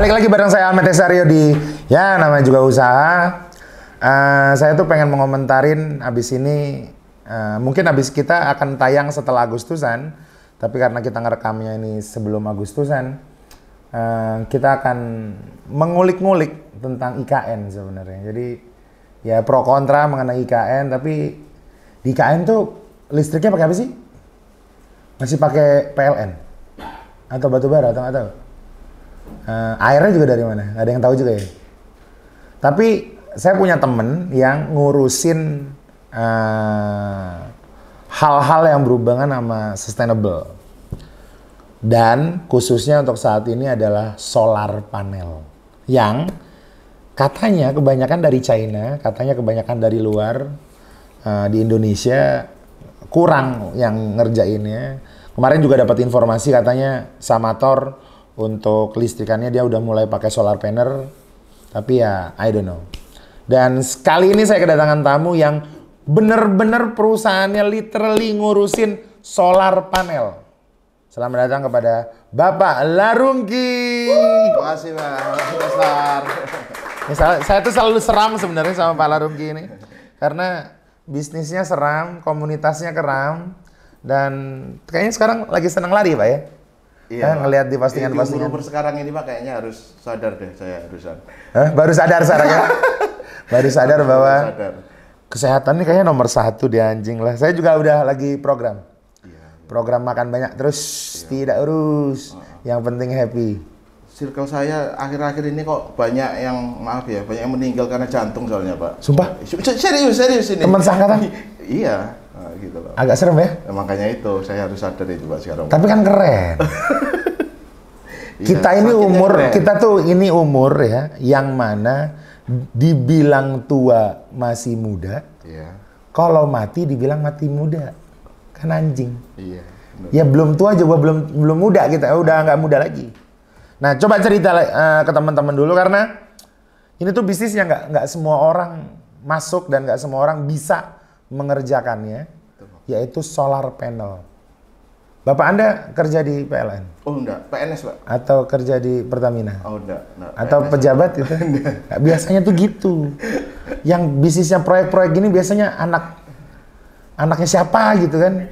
balik lagi bareng saya Ahmad Tesario di ya namanya juga usaha. Saya tuh pengen mengomentarin abis ini, mungkin abis kita akan tayang setelah Agustusan, tapi karena kita ngerekamnya ini sebelum Agustusan, kita akan mengulik-ngulik tentang IKN sebenarnya. Jadi ya pro kontra mengenai IKN, tapi di IKN tuh listriknya pakai apa sih? Masih pakai PLN atau batu bara atau nggak tahu? Airnya juga dari mana? Nggak ada yang tahu juga ya. Tapi saya punya temen yang ngurusin hal-hal yang berhubungan sama sustainable. Dan khususnya untuk saat ini adalah solar panel. Yang katanya kebanyakan dari China, katanya kebanyakan dari luar. Di Indonesia kurang yang ngerjainnya. Kemarin juga dapat informasi katanya Samator untuk listrikannya dia udah mulai pakai solar panel, tapi ya I don't know. Dan kali ini saya kedatangan tamu yang bener-bener perusahaannya literally ngurusin solar panel. Selamat datang kepada Bapak Larungki. Terima kasih Pak, besar. Saya tuh selalu seram sebenarnya sama Pak Larungki ini, karena bisnisnya seram, komunitasnya keram, dan kayaknya sekarang lagi senang lari Pak ya? Iya, ngelihat di postingan-postingan. Umur sekarang ini Pak kayaknya harus sadar deh saya harusan. Baru sadar sekarang. Baru sadar bahwa sadar. Kesehatan ini kayaknya nomor 1 di anjing lah. Saya juga udah lagi program. Iya. Program makan banyak terus tidak urus. Yang penting happy. Circle saya akhir-akhir ini kok banyak yang maaf ya, banyak yang meninggal karena jantung soalnya Pak. Sumpah? Serius ini. Teman seangkatan? Iya. Nah, gitu loh. Agak serem ya? Makanya itu saya harus sadar itu Pak sekarang. Tapi kan keren. Kita ini umur, kita tuh ini umur ya, yang mana dibilang tua masih muda. Iya. Kalau mati dibilang mati muda. Kan anjing. Iya. Bener. Ya belum tua juga belum muda kita, udah nggak muda lagi. Nah, coba cerita ke teman-teman dulu karena ini tuh bisnis yang nggak semua orang masuk dan nggak semua orang bisa mengerjakannya, yaitu solar panel. Bapak Anda kerja di PLN? Oh enggak, PNS Pak. Atau kerja di Pertamina? Oh enggak. Atau PNS, pejabat itu? Biasanya tuh gitu. Yang bisnisnya proyek-proyek gini biasanya anaknya siapa gitu kan?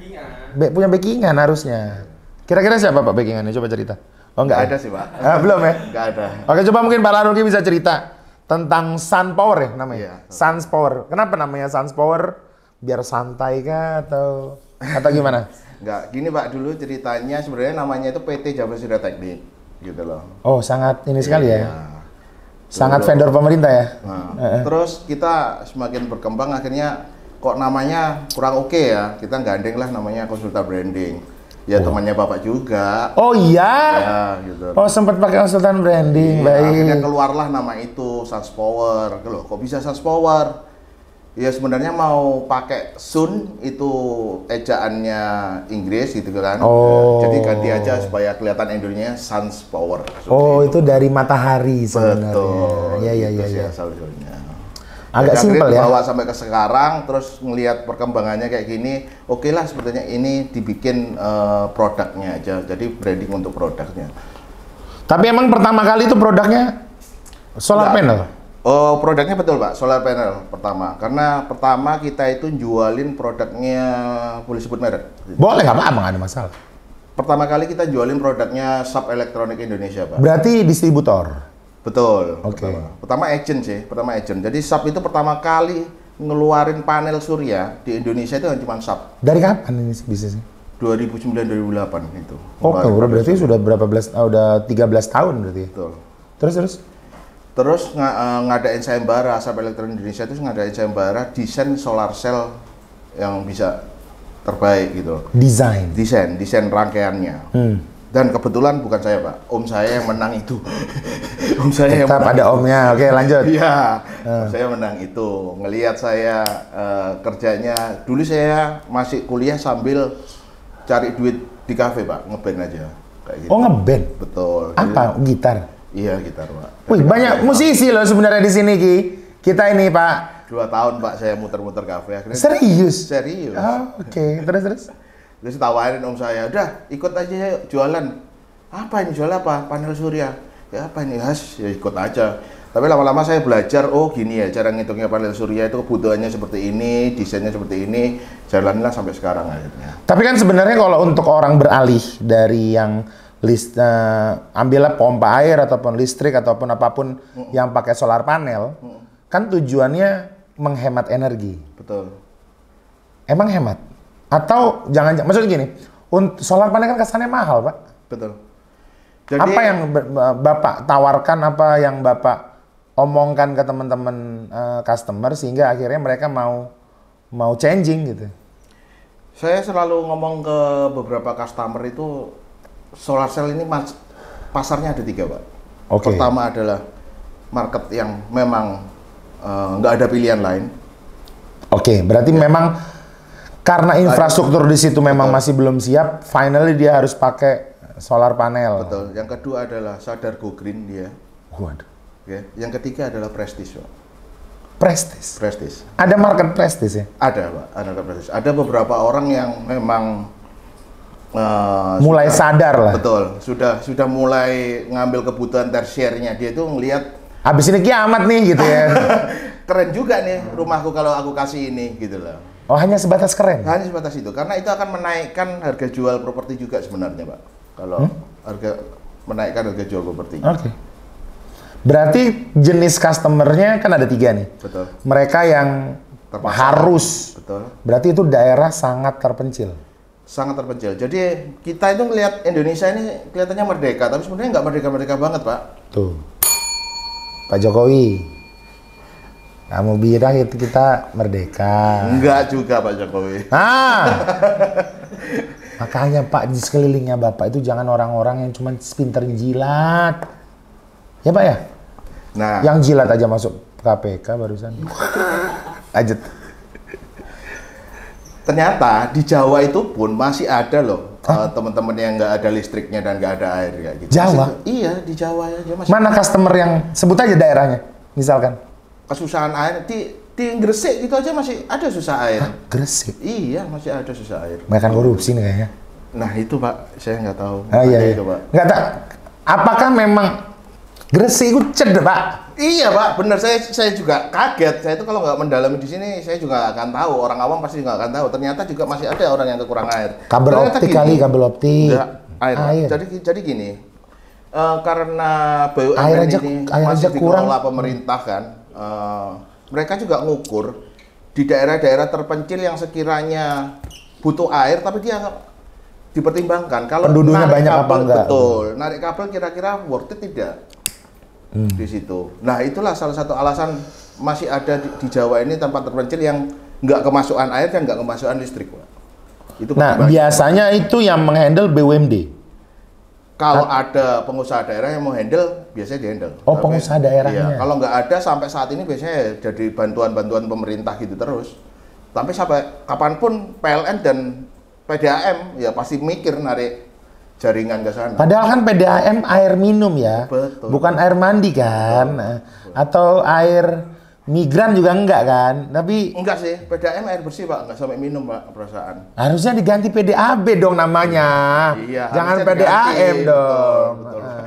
Punya backingan harusnya. Kira-kira siapa Pak backingannya? Coba cerita. Oh enggak ada sih Pak. Belum ya? Enggak ada. Oke, coba mungkin Pak Larungki bisa cerita tentang Sun Power ya namanya? Iya. Sun Power. Kenapa namanya Sun Power? Biar santai kah atau gimana? Enggak, gini Pak, dulu ceritanya sebenarnya namanya itu PT Jawa Surya Teknik gitu loh. Oh, sangat ini sekali ya? Iya. Sangat Dulu. vendor pemerintah ya? Nah, terus kita semakin berkembang akhirnya kok namanya kurang oke ya, kita gandeng lah namanya konsultan branding. Ya temannya Bapak juga. Oh iya? Ya gitu. Oh sempat pakai konsultan branding, Iya, baik. akhirnya keluarlah nama itu, Suns Power. Loh, kok bisa Suns Power? Ya sebenarnya mau pakai Sun itu ejaannya Inggris gitu kan. Oh. Jadi ganti aja supaya kelihatan Indonesia Suns Power. Oh itu dari matahari sebenarnya. Betul. Iya. Itu sih asal-usulnya. Agak simpel ya. Dibawa sampai ke sekarang, terus ngelihat perkembangannya kayak gini, oke lah sebetulnya ini dibikin produknya aja. Jadi branding untuk produknya. Tapi emang pertama kali itu produknya solar panel? Oh, produknya betul Pak, solar panel pertama. Karena pertama kita itu jualin produknya, boleh sebut merek? Boleh, nggak apa-apa, nggak ada masalah. Pertama kali kita jualin produknya Sub Elektronik Indonesia Pak. Berarti distributor? Betul. Oke. Pertama agent sih, pertama agent. Jadi Sub itu pertama kali ngeluarin panel surya di Indonesia itu cuma Sub. Dari kapan ini bisnisnya? 2009-2008 itu. Oh, berarti sudah berapa belas? Udah 13 tahun berarti. Betul. Terus ngadain sayembara, Sub Elektronik Indonesia itu ngadain sayembara desain solar cell yang bisa terbaik gitu. Desain rangkaiannya. Dan kebetulan bukan saya Pak, om saya yang menang itu. Om saya tetap yang menang ada omnya. Oke, lanjut. Iya, om saya menang itu. Ngelihat saya kerjanya, dulu saya masih kuliah sambil cari duit di kafe Pak, ngeband aja. Kayak gitu. Oh ngeband? Betul. Apa? Gitar? Iya gitar Pak. Wih banyak musisi loh sebenarnya di sini Ki. Kita ini Pak. 2 tahun Pak saya muter-muter kafe akhirnya. Serius? Serius. Oh, oke. Terus? Terus tawarin om saya, udah ikut aja yuk jualan. Apa ini jual apa? Panel surya. kayak apa ini ya ikut aja. Tapi lama-lama saya belajar, oh gini ya cara ngitungnya panel surya itu kebutuhannya seperti ini, desainnya seperti ini, jalanlah sampai sekarang akhirnya. Tapi kan sebenarnya kalau untuk orang beralih dari yang ambillah pompa air ataupun listrik ataupun apapun yang pakai solar panel, kan tujuannya menghemat energi. Betul. Emang hemat? Atau jangan, maksudnya gini, solar panel kan kesannya mahal, Pak. Betul. Jadi, apa yang Bapak tawarkan, apa yang Bapak omongkan ke teman-teman customer sehingga akhirnya mereka mau changing gitu? Saya selalu ngomong ke beberapa customer itu solar cell ini pasarnya ada 3, Pak. Okay. Pertama adalah market yang memang nggak ada pilihan lain. Oke, berarti memang karena infrastruktur di situ memang masih belum siap, finally dia harus pakai solar panel. Betul. Yang kedua adalah sadar go green dia. Waduh. Oke. Yang ketiga adalah prestige, Pak. Prestige? Prestige. Ada market prestige ya? Ada, Pak. Ada prestige. Ada beberapa orang yang memang mulai sadar lah. Betul. Sudah mulai ngambil kebutuhan tersiernya. Dia tuh ngelihat habis ini kiamat nih gitu ya. Keren juga nih rumahku kalau aku kasih ini gitu loh. Oh, hanya sebatas keren? Hanya sebatas itu. Karena itu akan menaikkan harga jual properti juga sebenarnya, Pak. Kalau menaikkan harga jual properti. Oke. Berarti jenis customernya kan ada 3 nih. Betul. Mereka yang harus. Betul. Berarti itu daerah sangat terpencil. Sangat terpencil. Jadi kita itu ngelihat Indonesia ini kelihatannya merdeka, tapi sebenarnya nggak merdeka-merdeka banget, Pak. Tuh. Pak Jokowi, kamu bilang itu kita merdeka. Enggak juga, Pak Jokowi. Makanya Pak, di sekelilingnya Bapak itu jangan orang-orang yang cuma pinter jilat. Ya Pak ya? Nah. Yang jilat aja masuk KPK barusan. Lanjut. Ternyata di Jawa itu pun masih ada loh teman-teman yang nggak ada listriknya dan nggak ada air kayak gitu. Jawa? Iya, di Jawa aja masih. Mana customer yang sebut aja daerahnya, misalkan? Kesusahan air di Gresik itu aja masih ada susah air. Gresik? Iya, masih ada susah air. Mereka korupsi nih kayaknya. Nah itu Pak, saya nggak tahu. Iya. Itu, Pak. Nggak tahu. Apakah memang Gresik itu cedek, Pak? Iya Pak, benar. Saya juga kaget. Saya itu kalau nggak mendalami di sini, saya juga akan tahu. Orang awam pasti nggak akan tahu. Ternyata juga masih ada orang yang kekurangan air. Kabel optik kali, kabel optik. Air. Jadi gini, karena BUMN ini masih dikelola pemerintah kan, mereka juga ngukur di daerah-daerah terpencil yang sekiranya butuh air, tapi dia dipertimbangkan. Kalau penduduknya banyak kabel, apa enggak? Betul. Narik kabel kira-kira worth it tidak? Di situ. Nah itulah salah satu alasan masih ada di Jawa ini tempat terpencil yang nggak kemasukan air dan nggak kemasukan listrik, Pak. Itu biasanya itu yang menghandle BUMD. Kalau ada pengusaha daerah yang mau handle, biasanya dihandle. Oh, pengusaha daerahnya. Iya, kalau nggak ada sampai saat ini biasanya jadi bantuan-bantuan pemerintah gitu terus. Tapi sampai kapanpun PLN dan PDAM ya pasti mikir narik jaringan ke sana. Padahal kan PDAM air minum ya, betul, bukan air mandi kan, betul. Atau air migran juga enggak kan? Tapi enggak sih, PDAM air bersih Pak, enggak sampai minum Pak perasaan. Harusnya diganti PDAB dong namanya, iya, jangan PDAM dong. Betul,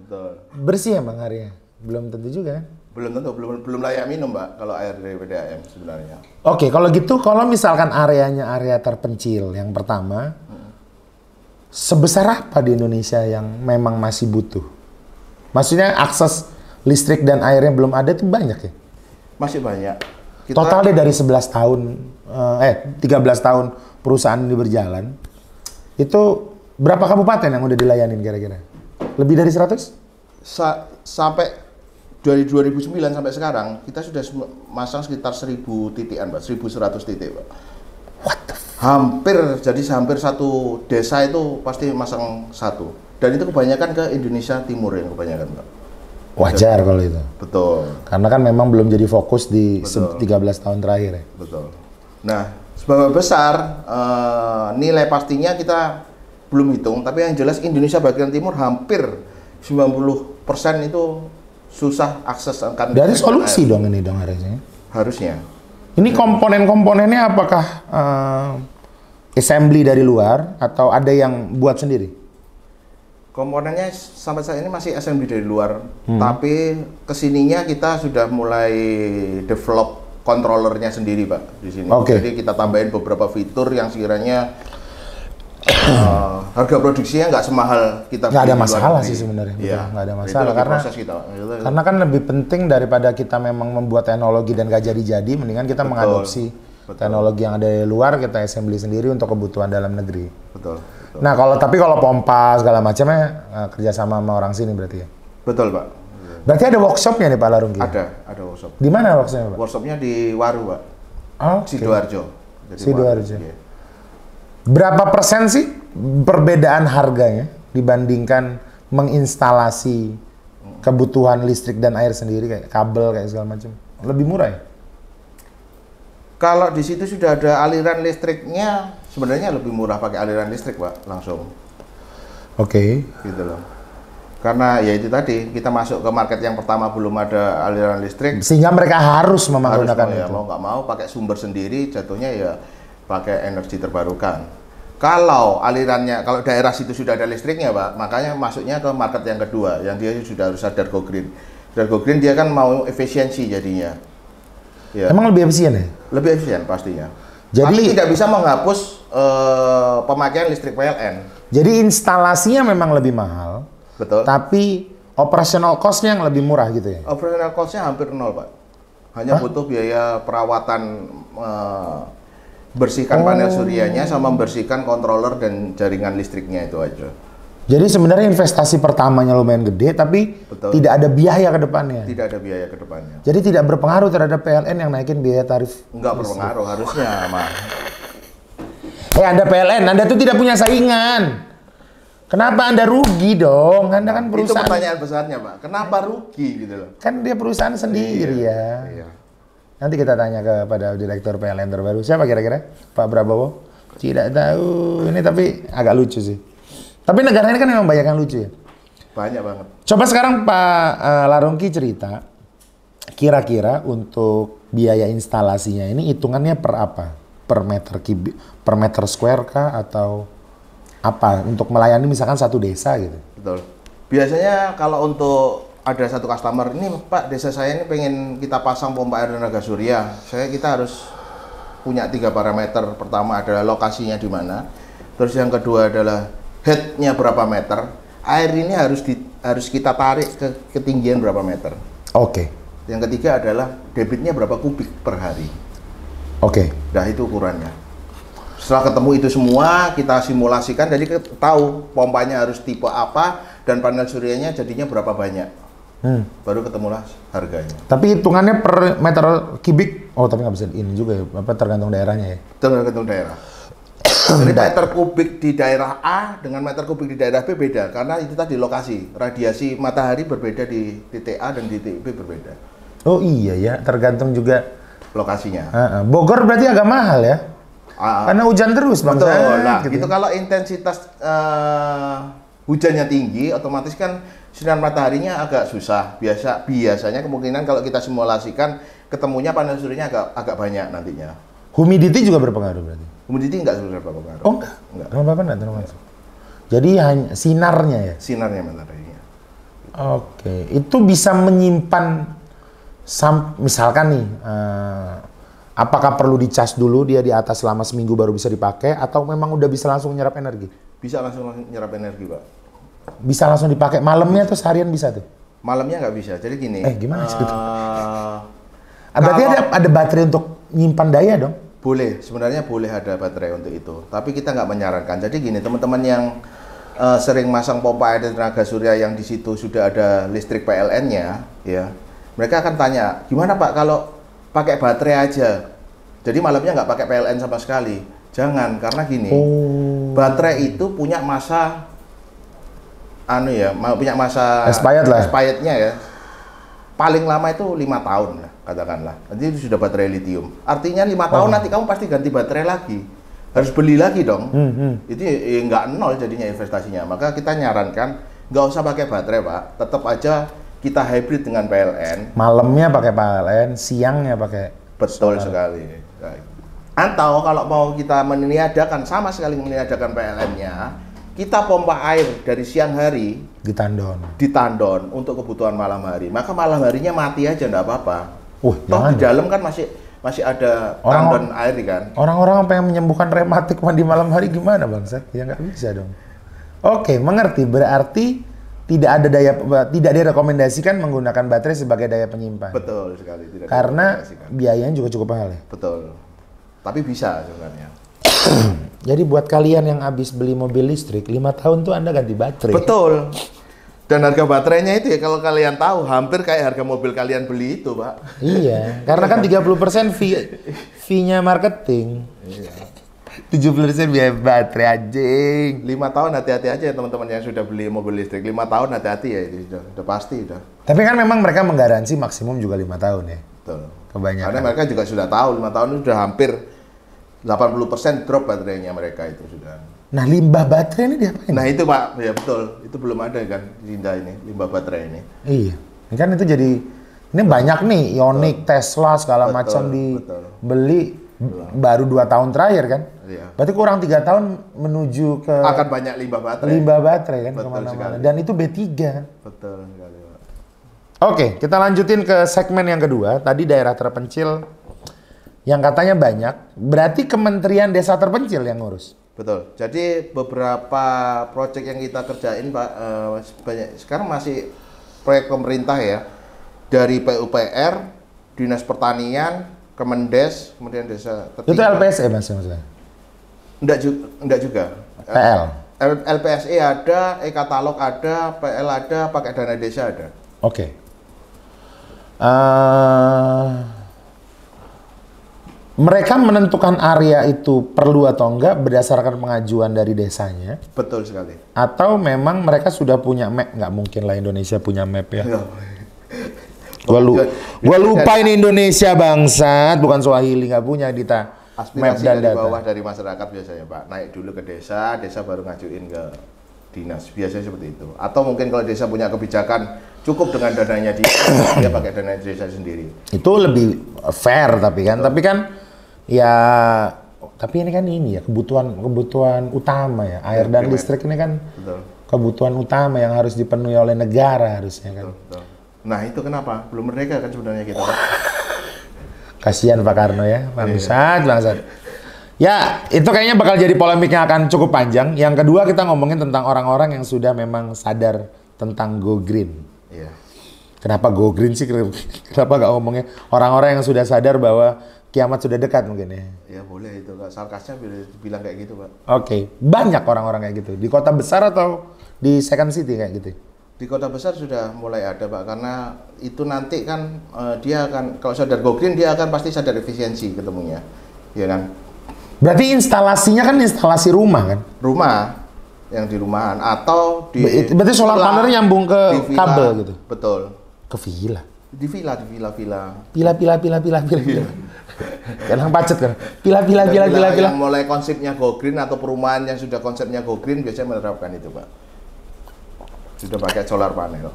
betul. Bersih emang airnya? Belum tentu juga kan? Belum tentu, belum layak minum Pak kalau air dari PDAM sebenarnya. Oke, kalau gitu, kalau misalkan areanya area terpencil yang pertama. Sebesar apa di Indonesia yang memang masih butuh? Maksudnya akses listrik dan airnya belum ada itu banyak ya? Masih banyak. Totalnya dari 11 tahun, 13 tahun perusahaan ini berjalan, itu berapa kabupaten yang udah dilayanin kira-kira? Lebih dari 100? Sampai dari 2009 sampai sekarang, kita sudah masang sekitar 1000 titikan Pak, 1100 titik Pak. What the fuck? Hampir satu desa itu pasti masang satu. Dan itu kebanyakan ke Indonesia Timur yang kebanyakan, Pak. Wajar kalau itu. Betul. Karena kan memang belum jadi fokus di 13 tahun terakhir ya. Betul. Nah, seberapa besar nilai pastinya kita belum hitung, tapi yang jelas Indonesia bagian timur hampir 90% itu susah akses akan. Dari solusi dong ini dong harusnya. Harusnya. Ini komponen-komponennya apakah assembly dari luar atau ada yang buat sendiri? Komponennya sampai saat ini masih assembly dari luar, tapi kesininya kita sudah mulai develop controllernya sendiri, Pak, di sini. Jadi kita tambahin beberapa fitur yang sekiranya harga produksinya nggak semahal kita. Nggak ada masalah sih sebenarnya, nggak ada masalah karena kan lebih penting daripada kita memang membuat teknologi dan nggak jadi-jadi, mendingan kita mengadopsi teknologi yang ada di luar, kita assembly sendiri untuk kebutuhan dalam negeri. Betul. Nah, kalau pompa segala macamnya kerjasama sama orang sini berarti ya? Betul, Pak. Berarti ada workshopnya nih Pak Larungki? Ada workshop. Di mana workshopnya, Pak? Workshopnya di Waru, Pak. Sidoarjo. Sidoarjo. Berapa persen sih perbedaan harganya dibandingkan menginstalasi kebutuhan listrik dan air sendiri, kayak kabel, kayak segala macam? Lebih murah ya? Kalau di situ sudah ada aliran listriknya, sebenarnya lebih murah pakai aliran listrik, Pak, langsung. Gitu loh. Karena ya itu tadi, kita masuk ke market yang pertama belum ada aliran listrik. Sehingga mereka harus menggunakan itu. Ya, mau nggak mau pakai sumber sendiri, jatuhnya ya pakai energi terbarukan. Kalau alirannya, kalau daerah situ sudah ada listriknya, Pak, makanya masuknya ke market yang kedua, yang dia sudah harus sadar go green. Sadar go green dia kan mau efisiensi jadinya. Ya. Emang lebih efisien ya? Lebih efisien pastinya. Jadi tapi tidak bisa menghapus pemakaian listrik PLN. Jadi instalasinya memang lebih mahal. Betul. Tapi operational cost-nya yang lebih murah gitu ya? Operational cost-nya hampir nol, Pak. Hanya butuh biaya perawatan bersihkan panel suryanya sama membersihkan controller dan jaringan listriknya itu aja. Jadi sebenarnya investasi pertamanya lumayan gede, tapi tidak ada biaya ke depannya. Tidak ada biaya ke depannya. Jadi tidak berpengaruh terhadap PLN yang naikin biaya tarif. Enggak berpengaruh, harusnya, Mas. Anda PLN, Anda tuh tidak punya saingan. Kenapa Anda rugi dong? Anda kan perusahaan. Itu pertanyaan besarnya, Pak. Kenapa rugi gitu loh? Kan dia perusahaan sendiri ya. Iya. Nanti kita tanya kepada direktur PLN terbaru. Siapa kira-kira? Pak Prabowo? Tidak tahu. Ini tapi agak lucu sih. Tapi negara ini kan memang banyak yang lucu ya? Banyak banget. Coba sekarang Pak Larungki cerita, kira-kira untuk biaya instalasinya ini hitungannya per apa? Per meter square kah? Atau apa? Untuk melayani misalkan satu desa gitu? Betul. Biasanya kalau untuk ada satu customer, ini Pak, desa saya ini pengen kita pasang pompa air tenaga surya. Kita harus punya 3 parameter. Pertama adalah lokasinya di mana. Terus yang kedua adalah headnya berapa meter, air ini harus kita tarik ke ketinggian berapa meter. Yang ketiga adalah debitnya berapa kubik per hari. Nah itu ukurannya. Setelah ketemu itu semua, kita simulasikan, jadi tahu pompanya harus tipe apa dan panel suryanya jadinya berapa banyak. Baru ketemulah harganya. Tapi hitungannya per meter kubik, tapi nggak bisa ini juga ya, tergantung daerahnya ya? Tergantung daerah. Jadi meter kubik di daerah A dengan meter kubik di daerah B beda, karena itu tadi lokasi, radiasi matahari berbeda di titik A dan di titik B berbeda. Oh iya ya, tergantung juga lokasinya. Bogor berarti agak mahal ya? Karena hujan terus Bang. Betul, gitu. Kalau intensitas hujannya tinggi, otomatis kan sinar mataharinya agak susah. Biasanya kemungkinan kalau kita simulasikan ketemunya panel suryanya agak banyak nantinya. Humidity juga berpengaruh berarti? Humidity enggak sebenarnya berpengaruh. Oh enggak? Kenapa enggak termasuk? Jadi hanya sinarnya ya? Sinarnya mataharinya. Itu bisa menyimpan, misalkan nih, apakah perlu dicas dulu dia di atas selama seminggu baru bisa dipakai, atau memang udah bisa langsung nyerap energi? Bisa langsung nyerap energi, Pak. Bisa langsung dipakai malamnya atau seharian bisa tuh? Malamnya nggak bisa, jadi gini. Gimana sih itu? Berarti ada baterai untuk nyimpan daya dong? Boleh, sebenarnya boleh ada baterai untuk itu. Tapi kita nggak menyarankan. Jadi gini, teman-teman yang sering masang pompa air tenaga surya yang di situ sudah ada listrik PLN-nya, ya, mereka akan tanya, gimana Pak kalau pakai baterai aja? Jadi malamnya nggak pakai PLN sama sekali. Jangan, karena gini, baterai itu punya masa, punya masa expirednya ya. Paling lama itu 5 tahun lah, katakanlah. Nanti itu sudah baterai lithium. Artinya 5 tahun nanti kamu pasti ganti baterai lagi. Harus beli lagi dong. Itu nggak nol jadinya investasinya. Maka kita nyarankan nggak usah pakai baterai, Pak. Tetap aja kita hybrid dengan PLN. Malamnya pakai PLN, siangnya pakai betul sekali. Atau kalau mau kita meniadakan, sama sekali meniadakan PLN-nya, kita pompa air dari siang hari di tandon untuk kebutuhan malam hari, maka malam harinya mati aja nggak apa-apa. Toh di dalam kan masih ada tandon air kan. Orang-orang pengen menyembuhkan rematik mandi malam hari gimana bangsat? Ya nggak bisa dong. Oke, mengerti. Berarti tidak direkomendasikan menggunakan baterai sebagai daya penyimpan. Betul sekali. Karena biayanya juga cukup mahal ya. Betul. Tapi bisa sebenarnya. Jadi buat kalian yang habis beli mobil listrik, 5 tahun tuh Anda ganti baterai. Betul. Dan harga baterainya itu ya kalau kalian tahu hampir kayak harga mobil kalian beli itu, Pak. Iya, karena kan 30% fee-nya marketing. Iya. 70% biaya baterai anjing. 5 tahun hati-hati aja ya teman-teman yang sudah beli mobil listrik. 5 tahun hati-hati ya itu udah pasti udah. Tapi kan memang mereka menggaransi maksimum juga 5 tahun ya. Betul. Kebanyakan. Karena mereka juga sudah tahu 5 tahun itu sudah hampir 80% drop baterainya mereka itu sudah. Nah, limbah baterai ini diapain? Nah, itu Pak, ya betul. Itu belum ada kan Dinda ini, limbah baterai ini. Iya. Ini kan itu jadi ini banyak nih Ioniq, Tesla segala macam dibeli baru 2 tahun terakhir kan? Iya. Berarti kurang 3 tahun menuju ke akan banyak limbah baterai. Limbah baterai kan betul kemana-mana. Sekali. Dan itu B3 kan? Betul sekali, Pak. Oke, kita lanjutin ke segmen yang kedua. Tadi daerah terpencil yang katanya banyak, berarti Kementerian Desa Terpencil yang ngurus. Betul. Jadi beberapa proyek yang kita kerjain, Pak, banyak sekarang masih proyek pemerintah ya, dari PUPR, Dinas Pertanian, Kemendes, kemudian Desa Tertinggal. Itu LPSE maksudnya? Enggak juga. PL. LPSE ada, e-katalog ada, PL ada, pakai dana desa ada. Oke. Mereka menentukan area itu perlu atau enggak berdasarkan pengajuan dari desanya. Betul sekali. Atau memang mereka sudah punya map? Nggak mungkin lah Indonesia punya map ya. Gua lupa ini Indonesia bangsat, bukan Swahili, nggak punya Dita. Aspirasi dari bawah dari masyarakat biasanya Pak. Naik dulu ke desa baru ngajuin ke dinas. Biasanya seperti itu. Atau mungkin kalau desa punya kebijakan cukup dengan dananya dia pakai dana desa sendiri. Itu lebih fair tapi kan. Betul. Tapi kan ya tapi ini kan ini ya kebutuhan utama ya. Air dan listrik ini kan betul. Kebutuhan utama yang harus dipenuhi oleh negara harusnya kan. Betul. Nah, itu kenapa? Belum merdeka kan sebenarnya kita, Pak. Kasihan Pak Karno ya. Bangsat. Ya, itu kayaknya bakal jadi polemik yang akan cukup panjang. Yang kedua kita ngomongin tentang orang-orang yang sudah memang sadar tentang go green. Iya. Kenapa go green sih? Kenapa nggak ngomongnya orang-orang yang sudah sadar bahwa kiamat sudah dekat mungkin ya? Ya boleh itu, Kak. Sarkasnya bilang kayak gitu, Pak. Oke. Banyak orang-orang kayak gitu. Di kota besar atau di second city kayak gitu? Di kota besar sudah mulai ada, Pak. Karena itu nanti kan dia akan, kalau sadar go green, dia akan pasti sadar efisiensi ketemunya. Ya kan? Berarti instalasinya kan instalasi rumah kan? Rumah. Yang di rumahan. Atau di... Berarti solar panel nyambung ke kabel gitu? Betul. Ke villa? Di villa. Pila. Kadang pacet kan. Pila. Yang mulai konsepnya go green atau perumahan yang sudah konsepnya go green biasanya menerapkan itu, Pak. Sudah pakai solar panel.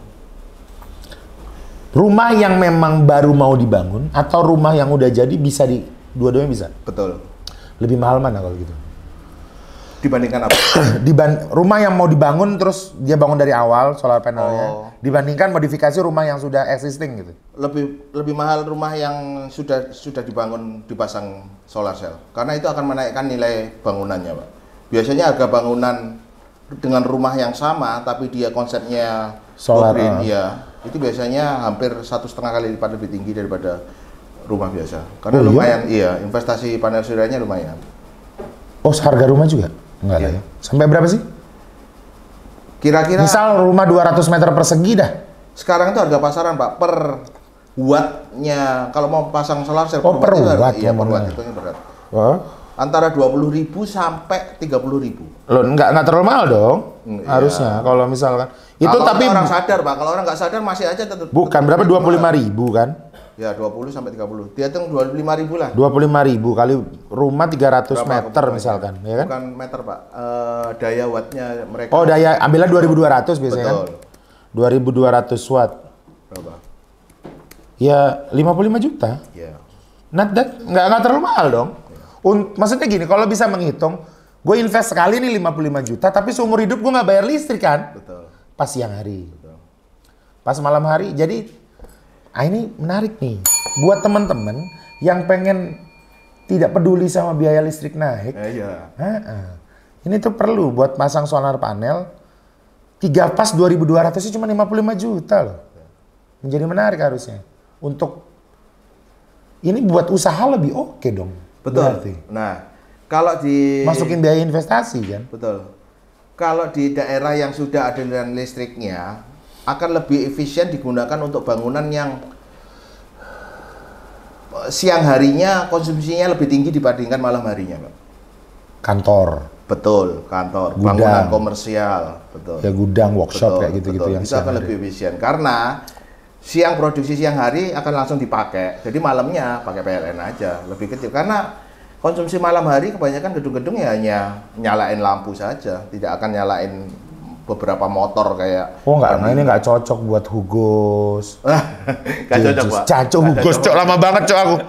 Rumah yang memang baru mau dibangun atau rumah yang udah jadi bisa dua-duanya bisa? Betul. Lebih mahal mana kalau gitu? Dibandingkan apa? Rumah yang mau dibangun terus dia bangun dari awal solar panelnya, dibandingkan modifikasi rumah yang sudah existing gitu. Lebih mahal rumah yang sudah dibangun dipasang solar cell. Karena itu akan menaikkan nilai bangunannya, Pak. Biasanya harga bangunan dengan rumah yang sama tapi dia konsepnya solar green, ya itu biasanya hampir 1,5 kali lipat lebih tinggi daripada rumah biasa. Karena lumayan, iya investasi panel suryanya lumayan. Oh, harga rumah juga? Enggak lah ya. Sampai berapa sih? Kira-kira misal rumah 200 meter persegi dah. Sekarang itu harga pasaran, Pak, per wattnya kalau mau pasang solar cell. Oh, per watt? Iya, per watt itu berat. Antara 20.000 sampai 30.000. Loh, nggak terlalu mahal dong. Harusnya kalau misalkan. Itu kalau tapi orang sadar, Pak. Kalau orang nggak sadar masih aja tetap. Bukan, berapa 25.000 kan? Ya, 20 sampai 30. Dia hitung 25.000 lah. 25.000 kali rumah 300 meter misalkan, ya kan? Bukan meter, Pak. Daya wattnya mereka. Oh, daya ambilnya 2.200 biasanya. Betul. Kan? 2.200 watt. Berapa? Ya 55 juta. Iya. Not that, nggak terlalu mahal dong. Maksudnya gini, kalau bisa menghitung, Gue invest sekali nih 55 juta, tapi seumur hidup gue nggak bayar listrik kan? Betul. Pas siang hari. Betul. Pas malam hari. Jadi, ini menarik nih. Buat teman-teman yang pengen tidak peduli sama biaya listrik naik. Iya. Ini tuh perlu buat pasang solar panel. 3 pas 2.200 sih cuma 55 juta loh. Menjadi menarik harusnya. Untuk ini buat usaha lebih oke dong. Betul. Berarti. Nah, kalau di masukin biaya investasi kan. Betul. Kalau di daerah yang sudah ada aliran listriknya akan lebih efisien digunakan untuk bangunan yang siang harinya konsumsinya lebih tinggi dibandingkan malam harinya, Pak. Kantor. Betul, kantor, gudang. Bangunan komersial, betul. Ya gudang, workshop betul, kayak gitu-gitu yang itu akan hari. lebih efisien karena produksi siang hari akan langsung dipakai. Jadi malamnya pakai PLN aja, lebih kecil karena konsumsi malam hari kebanyakan gedung-gedung ya hanya nyalain lampu saja, tidak akan nyalain beberapa motor kayak. Oh enggak, nah ini nggak cocok buat Hugos. Nggak cocok, Pak. Cocok Hugos, cok lama banget cok aku.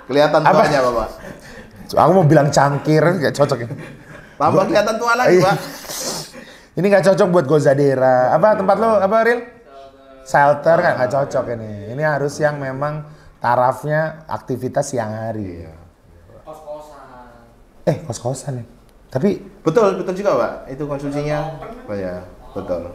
Kelihatan tuanya, Bapak. Aku mau bilang cangkir, nggak cocok ya. Tambah kelihatan tua lagi, Pak. Ini nggak cocok buat Gozadera. Apa tempat lo? Apa Ril? Shelter nggak cocok ini. Ini harus yang memang tarafnya aktivitas siang hari. Kos-kosan. Kos-kosan ya. Tapi betul juga, Pak. Itu konsumsinya, Pak ya, betul.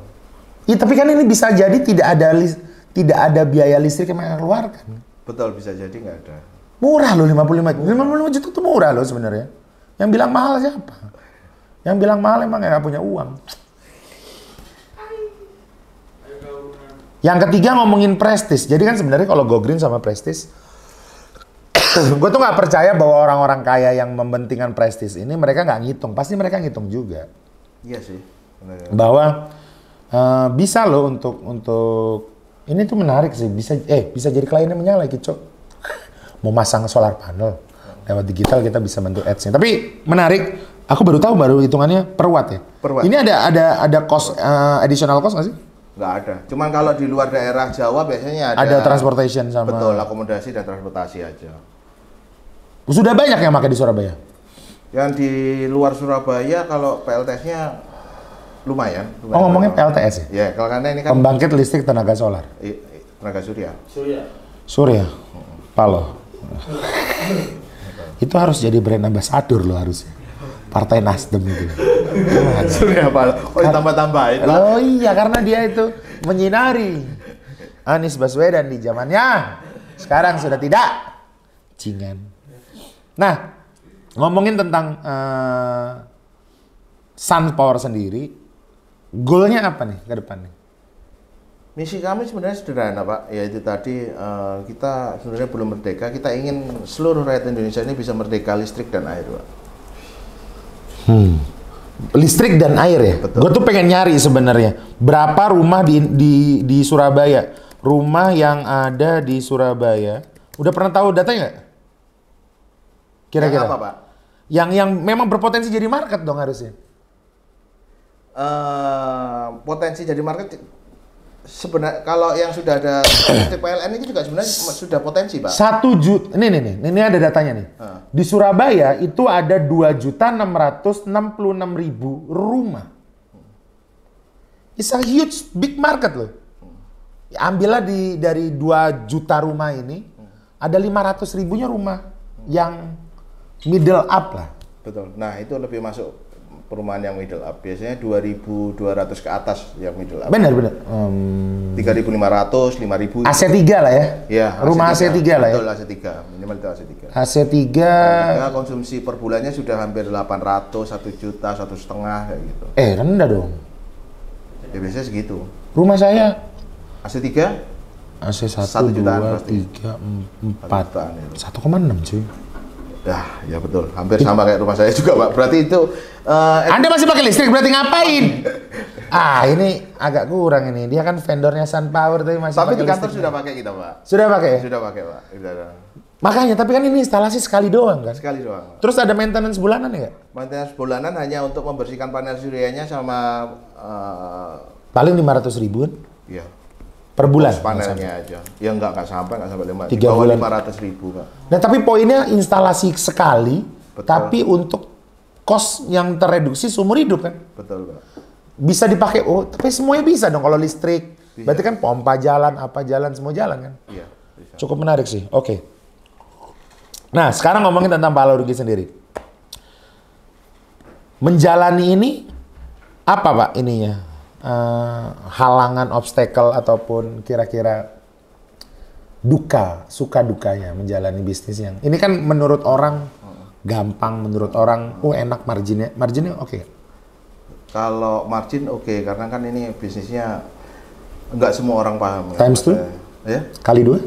Iya, tapi kan ini bisa jadi tidak ada biaya listrik yang mereka keluarkan. Betul, bisa jadi nggak ada. Murah loh 55 juta itu murah loh sebenarnya. Yang bilang mahal siapa? Yang bilang mahal emang nggak punya uang. Yang ketiga ngomongin prestis. Jadi kan sebenarnya kalau Go Green sama prestis, gue tuh nggak percaya bahwa orang-orang kaya yang membentingkan prestis ini mereka nggak ngitung. Pasti mereka ngitung juga. Iya sih. Benar. Bahwa bisa loh untuk ini tuh menarik sih. Bisa jadi kliennya menyala gitu. Mau masang solar panel lewat digital kita bisa bantu ads-nya. Tapi menarik. Aku baru tahu hitungannya per watt ya. Per watt. Ini ada cost additional cost nggak sih? Nggak ada. Cuman kalau di luar daerah Jawa biasanya ada. Ada transportation sama. Betul, akomodasi dan transportasi aja. Sudah banyak yang pakai di Surabaya. Yang di luar Surabaya kalau PLTS-nya lumayan. Oh ngomongnya PLTS ya? Ya, kalau karena ini kan pembangkit listrik tenaga solar. Tenaga surya. Surya. Paloh. Itu harus jadi brand ambassador loh harusnya. Partai Nasdem itu. Surya Paloh. Oh, ditambah-tambahin lah. Oh iya, karena dia itu menyinari Anies Baswedan di zamannya. Sekarang sudah tidak. Jingan. Nah, ngomongin tentang Sun Power sendiri, goalnya apa nih ke depan nih? Misi kami sebenarnya sederhana, Pak. Yaitu tadi kita sebenarnya belum merdeka. Kita ingin seluruh rakyat Indonesia ini bisa merdeka listrik dan air, Pak. Listrik dan air ya? Gue tuh pengen nyari sebenarnya. Berapa rumah di Surabaya? Rumah yang ada di Surabaya. Udah pernah tahu datanya nggak? Kira-kira. Yang apa, Pak? Yang memang berpotensi jadi market dong harusnya. Potensi jadi market sebenarnya kalau yang sudah ada listrik PLN itu juga sebenarnya sudah potensi, Pak. 1 juta. Ini ada datanya nih. Di Surabaya itu ada 2.666.000 rumah. It's a huge big market loh. Ambillah dari 2 juta rumah ini ada 500.000-nya rumah yang middle up lah. Betul. Nah, itu lebih masuk perumahan yang middle up. Biasanya 2.200 ke atas yang middle up. Benar. 3.500, 5.000. AC3 lah ya? Ya, rumah AC3 lah ya? Betul, AC3. Minimal itu AC3. AC3. Konsumsi per bulannya sudah hampir 800, 1 juta, 1,5 kayak gitu. Rendah dong. Ya biasanya segitu. Rumah saya AC3? AC 1, 1 jutaan 2, pasti. 3, 4. 1,6 cuy. Ya betul, hampir sama kayak rumah saya juga, Pak. Berarti itu Anda masih pakai listrik, berarti ngapain? Ini agak kurang ini. Dia kan vendornya Sun Power tapi masih tapi pakai di kantor listrik. sudah pakai kita, Pak. Sudah pakai ya? Sudah pakai, Pak. Sudah. Makanya, tapi kan ini instalasi sekali doang kan? Sekali doang, Pak. Terus ada maintenance bulanan ya? Maintenance bulanan hanya untuk membersihkan panel suryanya sama Paling 500 ribuan ya. per bulan. Panelnya aja. Ya nggak sampai 5. 3 Di bawah bulan. 500 ribu, Pak. Nah tapi poinnya instalasi sekali, Betul. tapi untuk cost yang terreduksi seumur hidup kan. Betul, Pak. Bisa dipakai, tapi semuanya bisa dong kalau listrik. Bisa. Berarti kan pompa jalan, apa jalan, semua jalan kan. Iya, bisa. Cukup menarik sih, oke. Nah, sekarang ngomongin tentang Pak Laurungki sendiri. Menjalani ini, apa Pak ininya? Halangan, obstacle, ataupun kira-kira suka dukanya menjalani bisnis yang ini kan menurut orang gampang, menurut orang enak marginnya oke. Kalau margin oke, karena kan ini bisnisnya nggak semua orang paham. Times 2? Ya? Kali 2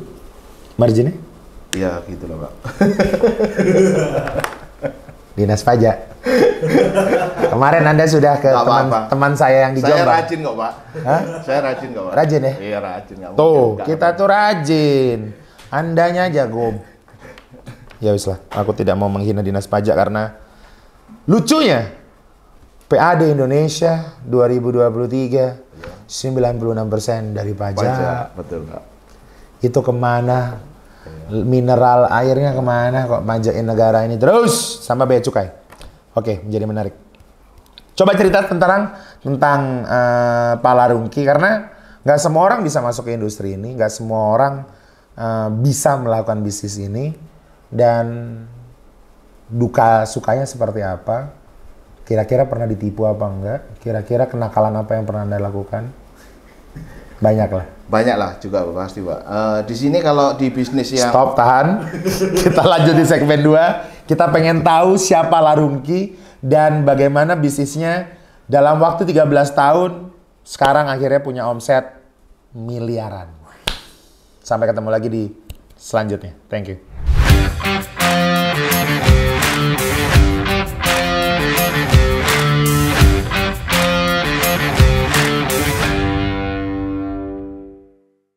marginnya? Iya gitu lah Pak. Dinas Pajak. Kemarin Anda sudah ke teman saya yang di Jombang. Saya rajin kok Pak. Hah? Saya rajin kok Pak. Rajin ya? Iya rajin. Tuh, kita tuh rajin. Andanya jago. Ya wis lah, aku tidak mau menghina Dinas Pajak karena lucunya PAD Indonesia 2023 96% dari pajak. Betul Pak. Itu kemana? Mineral airnya kemana kok pajakin negara ini terus sama bea cukai? Oke, menjadi menarik. Coba cerita tentang Pak Laurungki karena nggak semua orang bisa masuk ke industri ini, nggak semua orang bisa melakukan bisnis ini dan duka sukanya seperti apa? Kira-kira pernah ditipu apa enggak? Kira-kira kenakalan apa yang pernah Anda lakukan? Banyak lah. Banyak lah juga pasti Pak. Di sini kalau di bisnis yang... Stop, tahan. Kita lanjut di segmen 2. Kita pengen tahu siapa Laurungki dan bagaimana bisnisnya dalam waktu 13 tahun sekarang akhirnya punya omset miliaran. Sampai ketemu lagi di selanjutnya. Thank you.